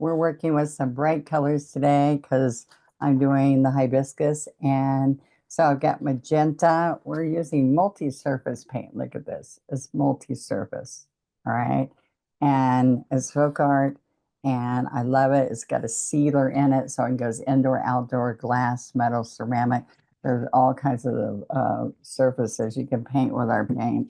we're working with some bright colors today because I'm doing the hibiscus. And so I've got magenta. We're using multi-surface paint. Look at this. It's multi-surface. All right. And it's folk art. And I love it. It's got a sealer in it. So it goes indoor, outdoor, glass, metal, ceramic. There's all kinds of surfaces you can paint with our paint.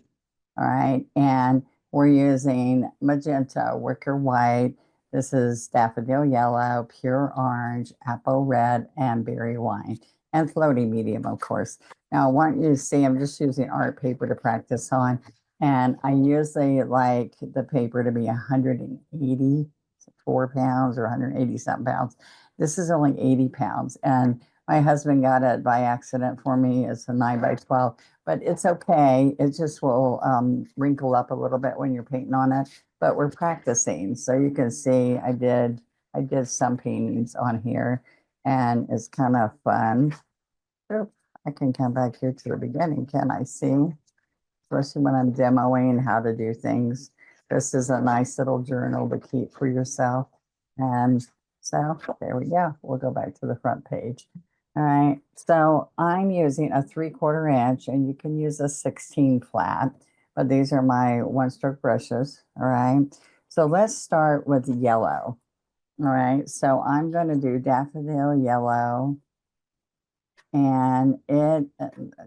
All right. And we're using magenta, wicker white. This is daffodil yellow, pure orange, apple red, and berry wine, and floating medium, of course. Now, I want you to see, I'm just using art paper to practice on. And I usually like the paper to be 184 pounds or 180 something pounds. This is only 80 pounds. And my husband got it by accident for me. It's a 9 by 12, but it's okay. It just will wrinkle up a little bit when you're painting on it. But we're practicing, so you can see I did some paintings on here, and it's kind of fun. Oop, I can come back here to the beginning, can I see? Especially when I'm demoing how to do things. This is a nice little journal to keep for yourself. And so there we go. We'll go back to the front page. All right, so I'm using a 3/4 inch, and you can use a 16 flat, but these are my 1-stroke brushes. All right, so let's start with yellow. All right, so I'm going to do daffodil yellow, and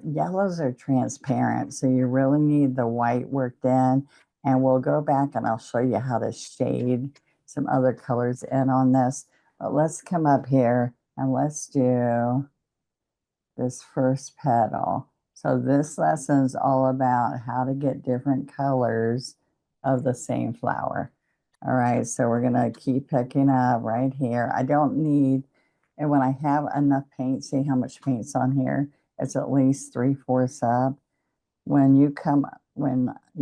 yellows are transparent, so you really need the white worked in. And we'll go back and I'll show you how to shade some other colors in on this. But let's come up here and let's do this first petal. So this lesson is all about how to get different colors of the same flower. All right, so we're gonna keep picking up right here. I don't need, and when I have enough paint, see how much paint's on here? It's at least 3/4 up. When you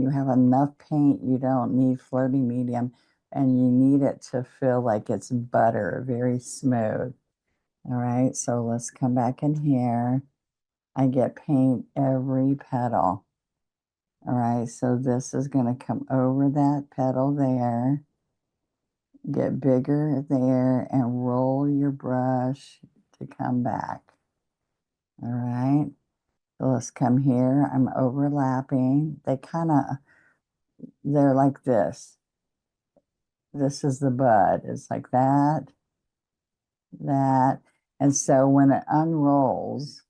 have enough paint, you don't need floating medium, and you need it to feel like it's butter, very smooth. All right, so let's come back in here. I get paint every petal. All right, so this is going to come over that petal there, get bigger there, and roll your brush to come back. All right, so let's come here. I'm overlapping. They're like this. This is the bud. It's like that, that. And so when it unrolls,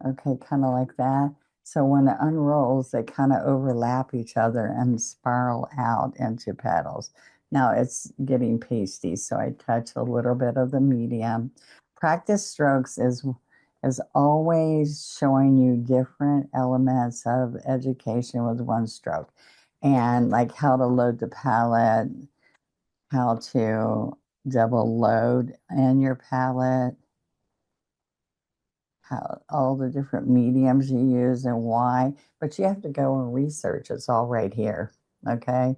okay, kind of like that. So when it unrolls, they kind of overlap each other and spiral out into petals. Now it's getting pasty, so I touch a little bit of the medium. Practice strokes is always showing you different elements of education with 1 stroke, and like how to load the palette, how to double load in your palette, how all the different mediums you use and why, but you have to go and research. It's all right here. Okay.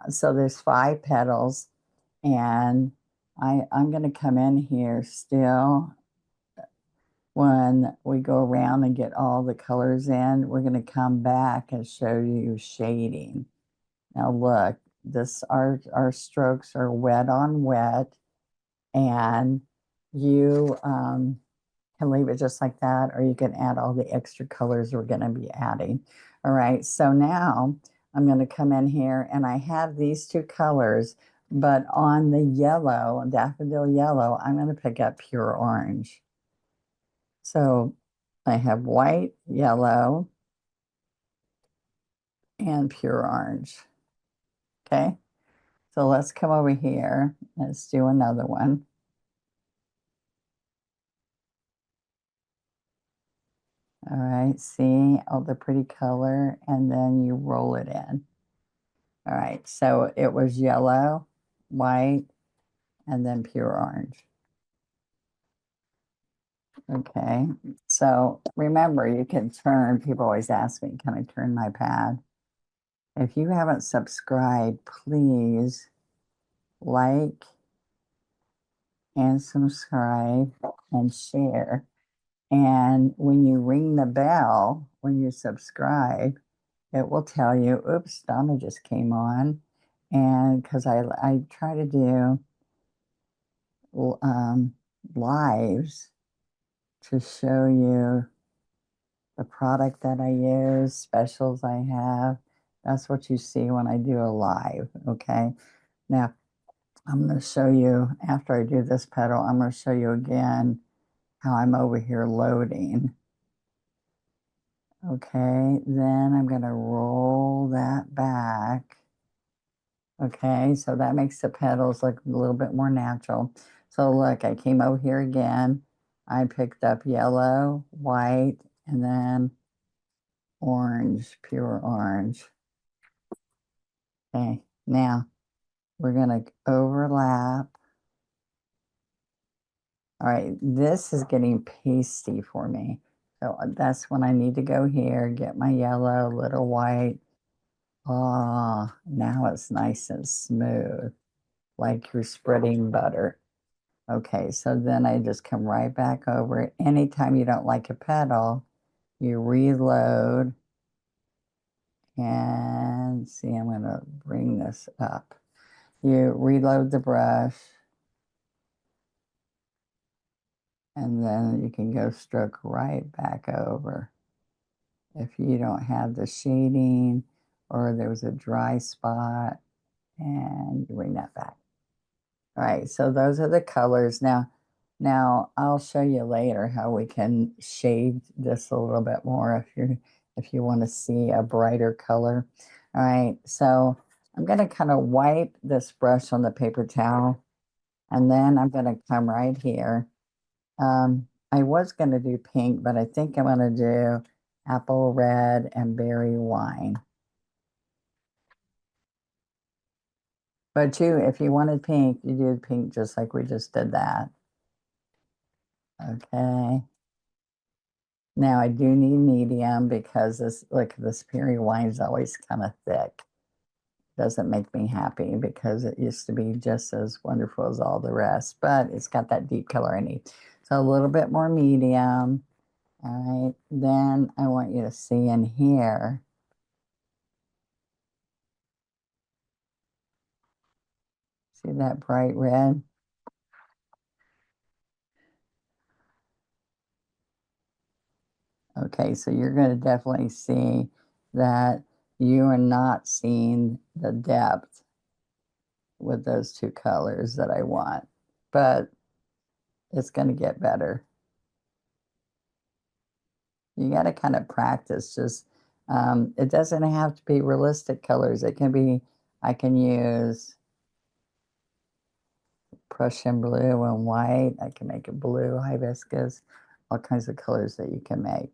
So there's 5 petals, and I'm going to come in here still. When we go around and get all the colors in, we're going to come back and show you shading. Now look, our strokes are wet on wet, and you can leave it just like that, or you can add all the extra colors we're going to be adding. All right, so now I'm going to come in here, and I have these 2 colors, but on the yellow, daffodil yellow, I'm going to pick up pure orange. So I have white, yellow, and pure orange. Okay, so let's come over here. Let's do another one. All right, see all the pretty color, and then you roll it in. All right, so it was yellow, white, and then pure orange. Okay, so remember, you can turn, people always ask me, can I turn my pad? If you haven't subscribed, please like and subscribe and share. And when you ring the bell, when you subscribe, it will tell you, oops, Donna just came on. And because I try to do um, lives to show you the product that I use, specials I have. That's what you see when I do a live, okay? Now, I'm going to show you, after I do this petal, I'm going to show you again how I'm over here loading. Okay, then I'm going to roll that back. Okay, so that makes the petals look a little bit more natural. So look, I came over here again. I picked up yellow, white, and then orange, pure orange. Okay, now we're going to overlap. All right, this is getting pasty for me. So that's when I need to go here, get my yellow, little white. Oh, now it's nice and smooth, like you're spreading butter. Okay, so then I just come right back over it. Anytime you don't like a petal, you reload and see, I'm going to bring this up. You reload the brush and then you can go stroke right back over. If you don't have the shading or there was a dry spot, and you bring that back. All right, so those are the colors. Now I'll show you later how we can shade this a little bit more if you want to see a brighter color. All right, so I'm going to kind of wipe this brush on the paper towel, and then I'm going to come right here. I was going to do pink, but I think I'm going to do apple red and berry wine. But if you wanted pink, you do pink just like we just did that. Okay. Now I do need medium because this berry wine is always kind of thick. Doesn't make me happy because it used to be just as wonderful as all the rest, but it's got that deep color I need. So a little bit more medium. All right. Then I want you to see in here. See that bright red? Okay, so you're going to definitely see that you are not seeing the depth with those two colors that I want, but it's going to get better. You got to kind of practice. Just it doesn't have to be realistic colors. It can be. I can use Prussian blue and white. I can make it blue, hibiscus, all kinds of colors that you can make.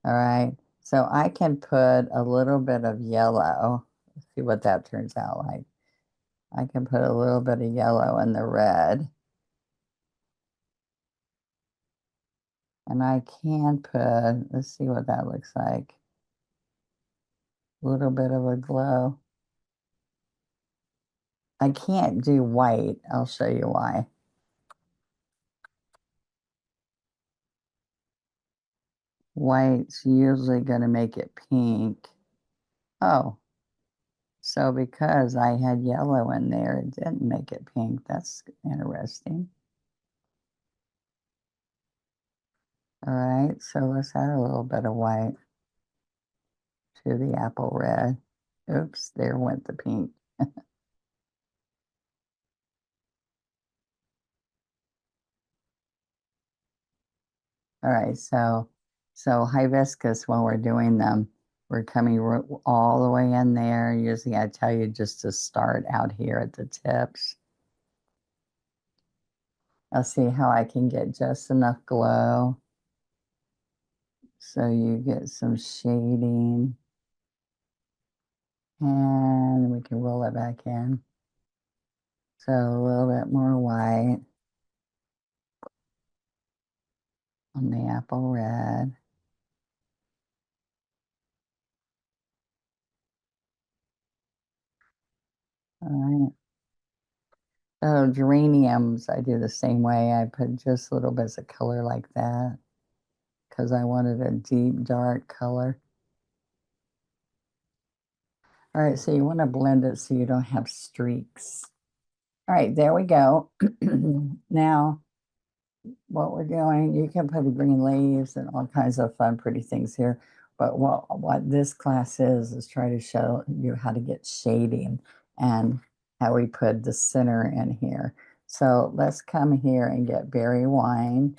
All right. So I can put a little bit of yellow. Let's see what that turns out like. I can put a little bit of yellow in the red. And I can put, let's see what that looks like. A little bit of a glow. I can't do white. I'll show you why. White's usually going to make it pink. Oh, so because I had yellow in there, it didn't make it pink. That's interesting. All right, so let's add a little bit of white to the apple red. Oops, there went the pink. All right, so hibiscus, when we're doing them, we're coming all the way in there. Usually I tell you just to start out here at the tips. I'll see how I can get just enough glow so you get some shading. And we can roll it back in. So a little bit more white on the apple red. All right. So geraniums, I do the same way. I put just little bits of color like that because I wanted a deep, dark color. All right, so you want to blend it so you don't have streaks. All right, there we go. Now, what we're doing, you can put the green leaves and all kinds of fun, pretty things here. But what this class is try to show you how to get shading and how we put the center in here. So let's come here and get berry wine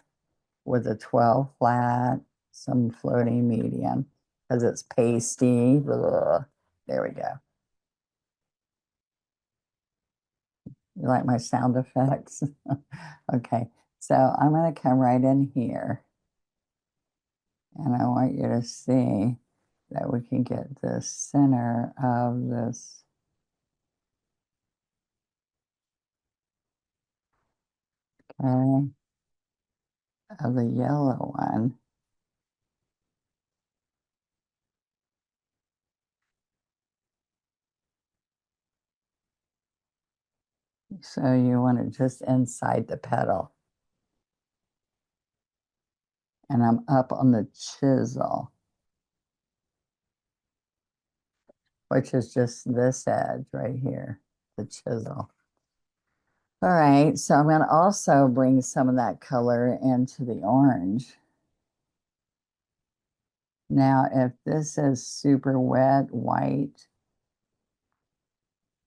with a 12 flat, some floating medium, because it's pasty. Ugh. There we go. You like my sound effects? Okay, so I'm going to come right in here. And I want you to see that we can get the center of this. Okay, of the yellow one. So you want it just inside the petal. And I'm up on the chisel, which is just this edge right here, the chisel. All right, so I'm going to also bring some of that color into the orange. Now, if this is super wet, white,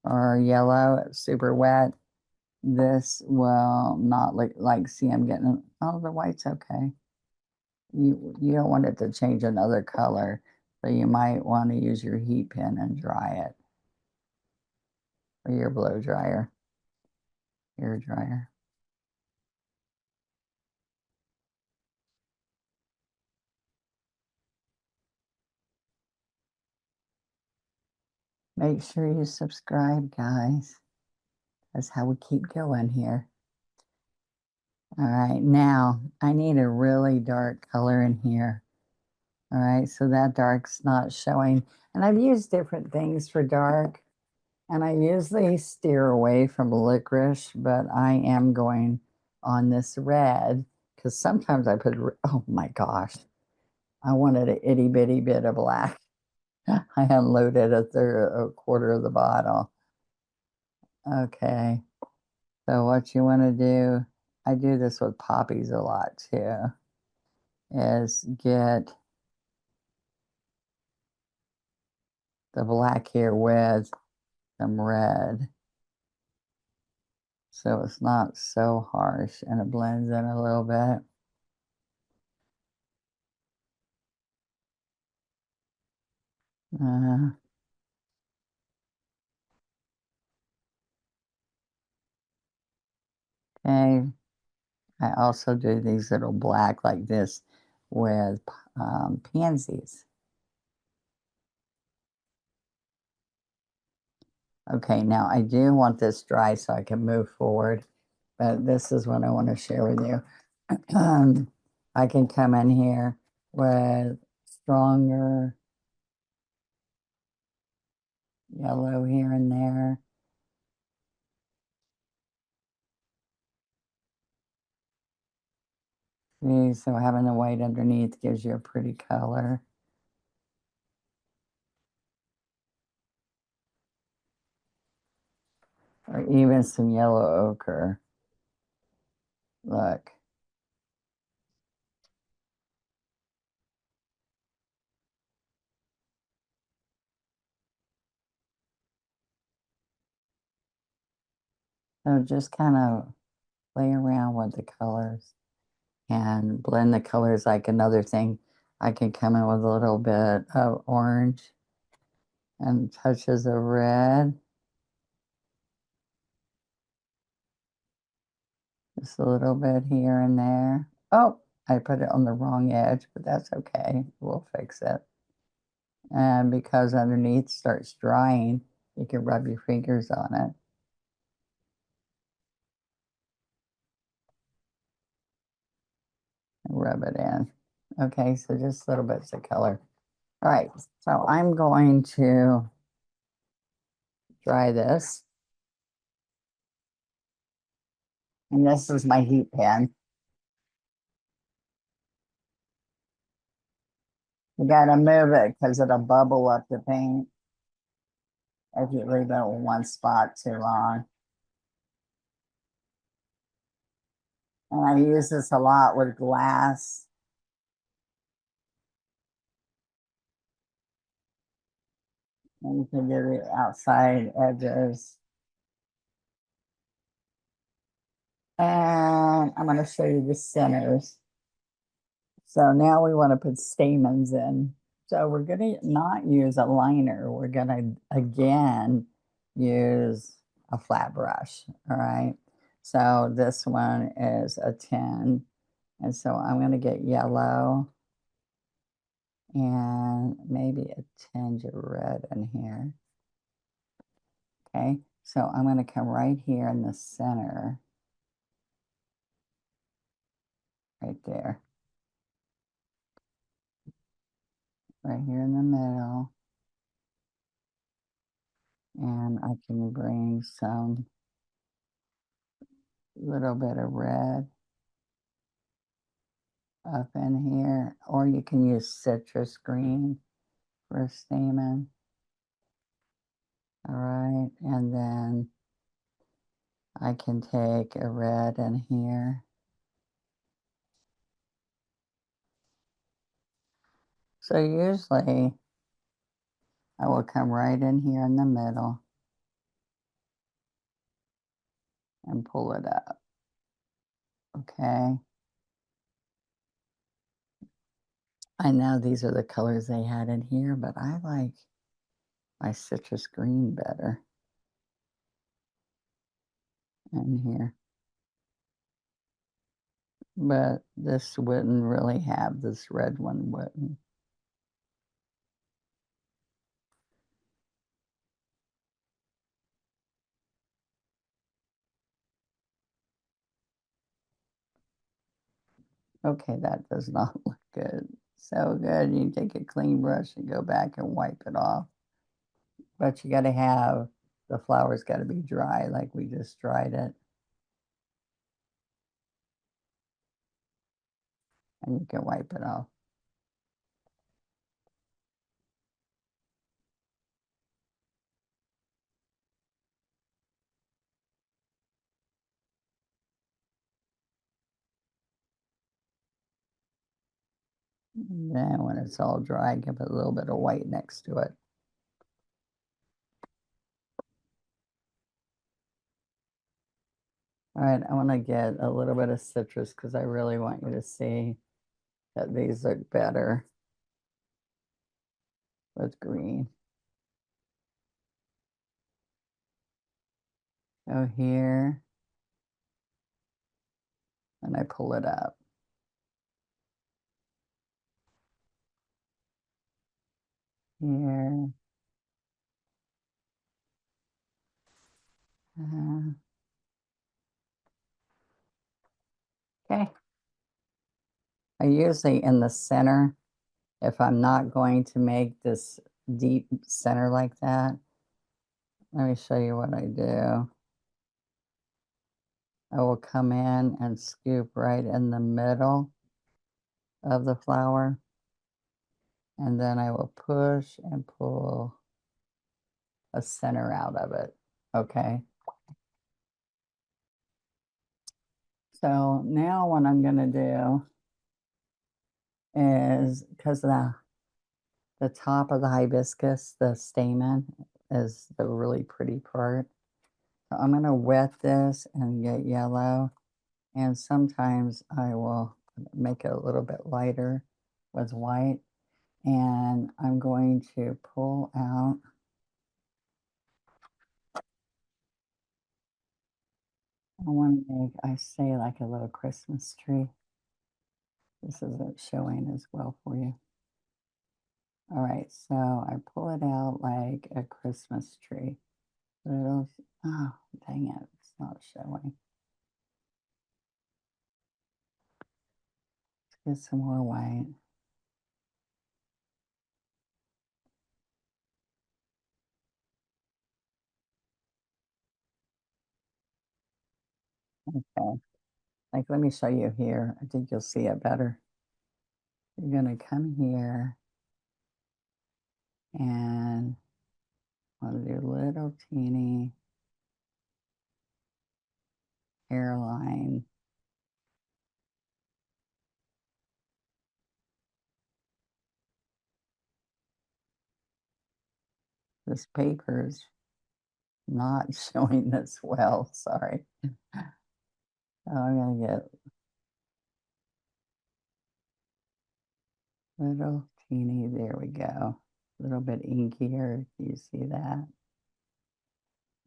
or yellow, super wet, this will not look like, see, I'm getting, oh, the white's okay. You don't want it to change another color, so you might want to use your heat pen and dry it, or your blow dryer, hair dryer. Make sure you subscribe, guys. That's how we keep going here. All right, now I need a really dark color in here. All right, so that dark's not showing. And I've used different things for dark. And I usually steer away from licorice, but I am going on this red because sometimes I put, oh my gosh, I wanted an itty bitty bit of black. I unloaded a quarter of the bottle. Okay, so what you want to do, I do this with poppies a lot too, is get the black here with some red. So it's not so harsh and it blends in a little bit. Uh, okay, I also do these little black like this with pansies. Okay, now I do want this dry so I can move forward, but this is what I want to share with you. I can come in here with stronger yellow here and there. See, so having the white underneath gives you a pretty color. Or even some yellow ochre. Look. So just kind of play around with the colors and blend the colors. Like another thing, I can come in with a little bit of orange and touches of red. Just a little bit here and there. Oh, I put it on the wrong edge, but that's okay. We'll fix it. And because underneath starts drying, you can rub your fingers on it. And rub it in. Okay, so just little bits of color. All right, so I'm going to dry this. And this is my heat pan. You gotta move it because it'll bubble up the paint. if you leave it in one spot too long. And I use this a lot with glass. And you can get the outside edges. And I'm going to show you the centers. So now we want to put stamens in. So we're going to not use a liner. We're going to again use a flat brush. All right. So this one is a 10. And so I'm going to get yellow and maybe a tinge of red in here. Okay. So I'm going to come right here in the center. Right there. Right here in the middle. And I can bring some little bit of red up in here, or you can use citrus green for a stamen. All right, and then I can take a red in here. So usually I will come right in here in the middle and pull it up. Okay. I know these are the colors they had in here, but I like my citrus green better in here. But this wouldn't really have, this red one wouldn't. Okay, that does not look good. So good. You take a clean brush and go back and wipe it off. But you got to have, the flower's got to be dry like we just dried it. And you can wipe it off. And then when it's all dry, give it a little bit of white next to it. All right, I want to get a little bit of citrus because I really want you to see that these look better with green. Go here, and I pull it up. Here. Okay. I usually in the center, if I'm not going to make this deep center like that, let me show you what I do. I will come in and scoop right in the middle of the flower, and then I will push and pull a center out of it. Okay. So now what I'm going to do is, because the top of the hibiscus, the stamen, is the really pretty part. So I'm going to wet this and get yellow. And sometimes I will make it a little bit lighter with white. And I'm going to pull out. I want to make, I say, like a little Christmas tree. This isn't showing as well for you. All right, so I pull it out like a Christmas tree. But it'll, oh, dang it, it's not showing. Let's get some more white. Okay, like let me show you here. I think you'll see it better. You're gonna come here and Want to do little teeny hairline. This paper's not showing this well, sorry. So I'm gonna get little teeny, there we go. A little bit inkier, you see that?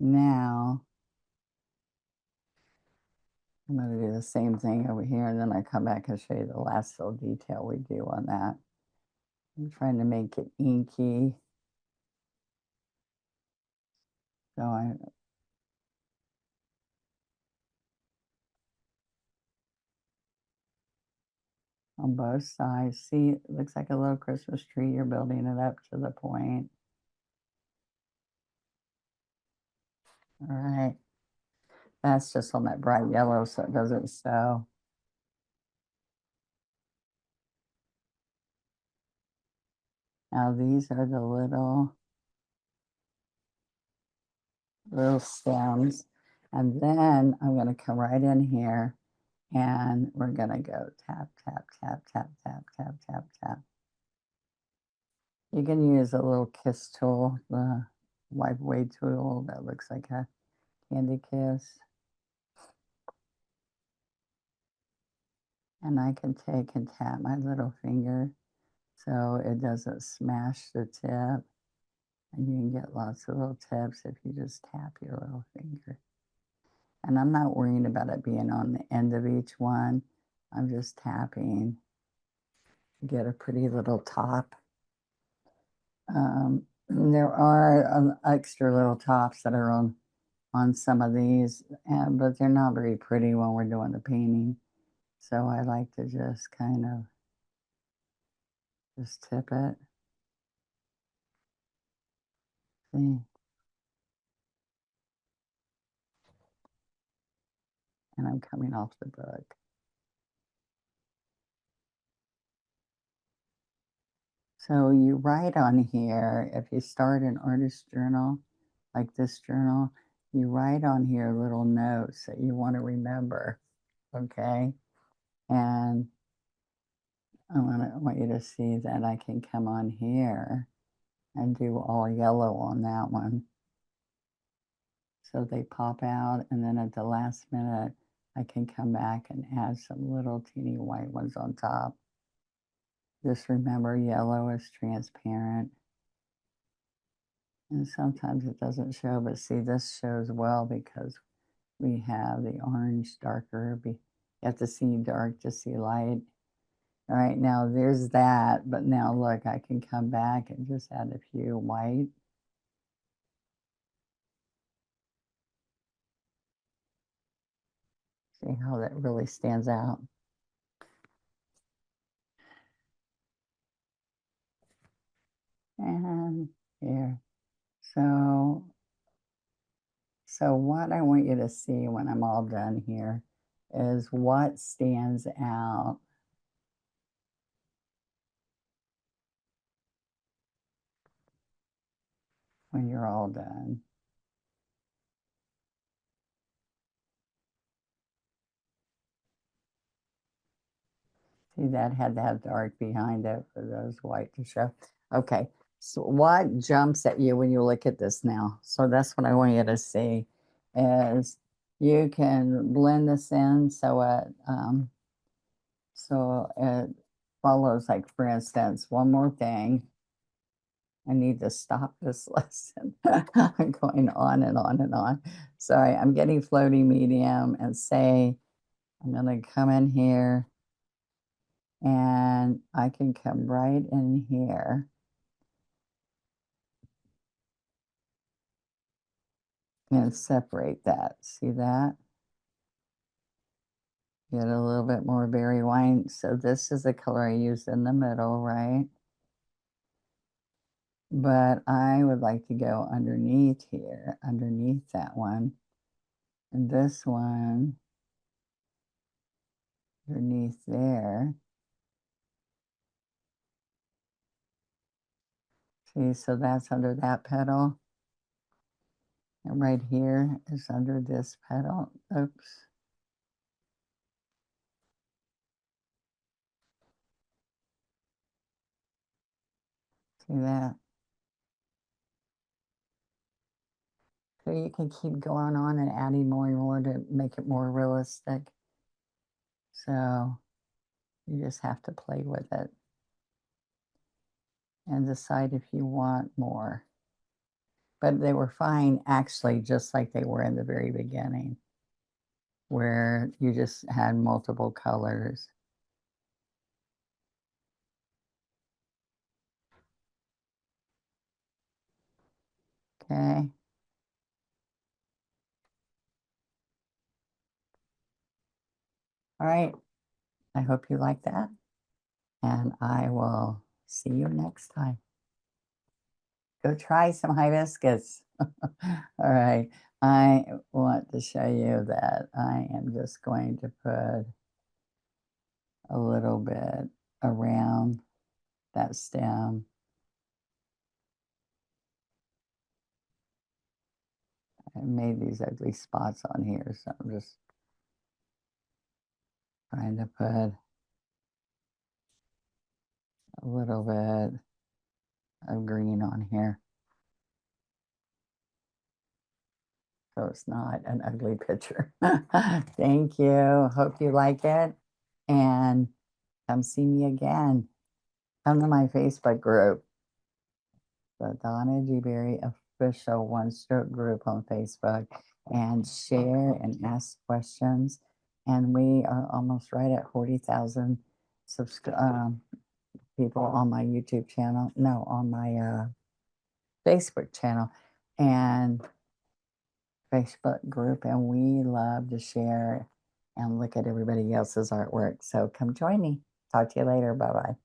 Now, I'm gonna do the same thing over here, and then I come back and show you the last little detail we do on that. I'm trying to make it inky. So I, on both sides, see, it looks like a little Christmas tree. You're building it up to the point. All right. That's just on that bright yellow, so it doesn't show. Now these are the little stems. And then I'm going to come right in here and we're going to go tap, tap, tap, tap, tap, tap, tap, tap. You can use a little kiss tool, the wipe away tool that looks like a candy kiss. And I can take and tap my little finger so it doesn't smash the tip. And you can get lots of little tips if you just tap your little finger. And I'm not worrying about it being on the end of each one. I'm just tapping to get a pretty little top. There are extra little tops that are on some of these, but they're not very pretty when we're doing the painting. So I like to just kind of just tip it. See? And I'm coming off the book. So you write on here, if you start an artist journal, like this journal, you write on here little notes that you want to remember, okay? And I want you to see that I can come on here and do all yellow on that one. So they pop out, and then at the last minute, I can come back and add some little teeny white ones on top. Just remember, yellow is transparent. And sometimes it doesn't show, but see, this shows well because we have the orange darker. You have to see dark to see light. All right, now there's that, but now look, I can come back and just add a few white. See how that really stands out. And here. So what I want you to see when I'm all done here is what stands out when you're all done. See, that had to have dark behind it for those white to show. Okay, so what jumps at you when you look at this now? So that's what I want you to see is you can blend this in so it follows, like for instance, one more thing. I need to stop this lesson. I'm going on and on and on. Sorry, I'm getting floaty medium and say, I'm going to come in here and I can come right in here and separate that. See that? Get a little bit more berry wine. So this is the color I used in the middle, right? But I would like to go underneath here, underneath that one. And this one underneath there. See, so that's under that petal. And right here is under this petal. Oops. See that? So you can keep going on and adding more and more to make it more realistic. So you just have to play with it and decide if you want more. But they were fine actually, just like they were in the very beginning, where you just had multiple colors. Okay. All right. I hope you like that. And I will see you next time. Go try some hibiscus. All right. I want to show you that I am just going to put a little bit around that stem. I made these ugly spots on here, so I'm just trying to put a little bit of green on here so it's not an ugly picture. Thank you. Hope you like it. And come see me again. Come to my Facebook group, the Donna Dewberry official one stroke group on Facebook, and share and ask questions. And we are almost right at 40,000 people on my YouTube channel. No, on my Facebook channel and Facebook group. And we love to share and look at everybody else's artwork. So come join me. Talk to you later. Bye bye.